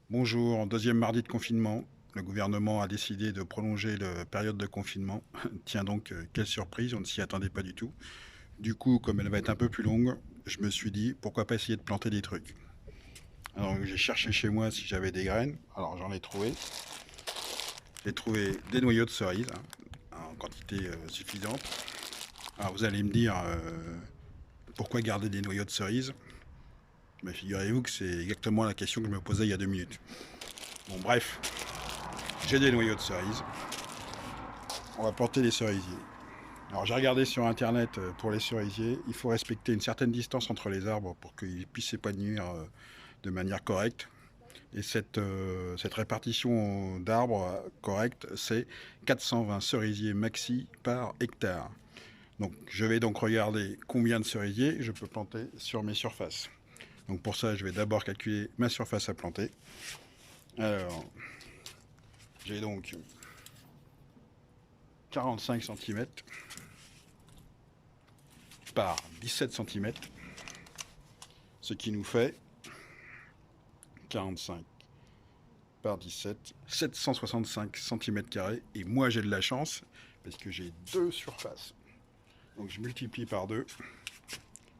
Bonjour, deuxième mardi de confinement. Le gouvernement a décidé de prolonger la période de confinement. Tiens donc, quelle surprise, on ne s'y attendait pas du tout. Du coup, comme elle va être un peu plus longue, je me suis dit, pourquoi pas essayer de planter des trucs. Alors j'ai cherché chez moi si j'avais des graines. Alors j'en ai trouvé. J'ai trouvé des noyaux de cerises, hein, en quantité suffisante. Alors vous allez me dire, pourquoi garder des noyaux de cerises? Mais figurez-vous que c'est exactement la question que je me posais il y a 2 minutes. Bon bref, j'ai des noyaux de cerises. On va planter des cerisiers. Alors j'ai regardé sur internet pour les cerisiers, il faut respecter une certaine distance entre les arbres pour qu'ils puissent s'épanouir de manière correcte. Et cette répartition d'arbres correcte, c'est 420 cerisiers maxi par hectare. Donc je vais donc regarder combien de cerisiers je peux planter sur mes surfaces. Donc pour ça, je vais d'abord calculer ma surface à planter. Alors, j'ai donc 45 cm par 17 cm, ce qui nous fait 45 par 17, 765 cm². Et moi, j'ai de la chance, parce que j'ai deux surfaces. Donc je multiplie par 2,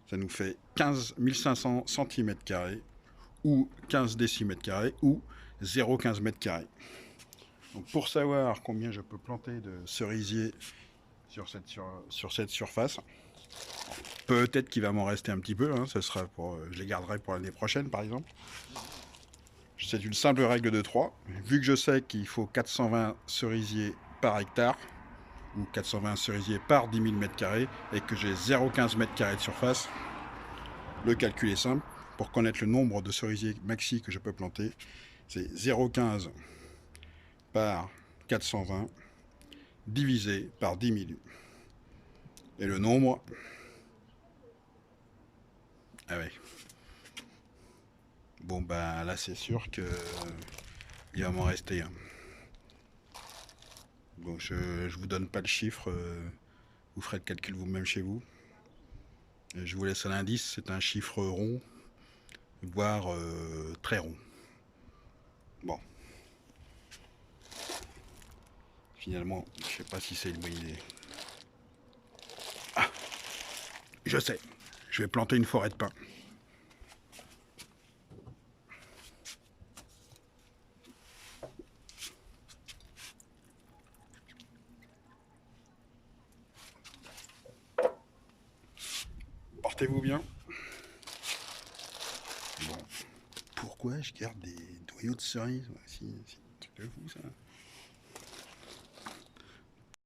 ça nous fait 15 500 cm², ou 15 décimètres carrés, ou 0,15 m². Donc pour savoir combien je peux planter de cerisiers sur cette surface, peut-être qu'il va m'en rester un petit peu, hein, je les garderai pour l'année prochaine par exemple. C'est une simple règle de 3. Vu que je sais qu'il faut 420 cerisiers par hectare, ou 420 cerisiers par 10 000 m², et que j'ai 0,15 m² de surface, le calcul est simple. Pour connaître le nombre de cerisiers maxi que je peux planter, c'est 0,15 par 420 divisé par 10 000. Et le nombre... Ah ouais. Bon bah là c'est sûr que il va m'en rester un. Bon, je vous donne pas le chiffre, vous ferez le calcul vous-même chez vous. Je vous laisse un indice, c'est un chiffre rond, voire très rond. Bon, finalement, je sais pas si c'est une bonne idée. Ah, je sais, je vais planter une forêt de pins. Portez-vous bien. Bon, pourquoi je garde des noyaux de cerises? C'est un truc de fou ça.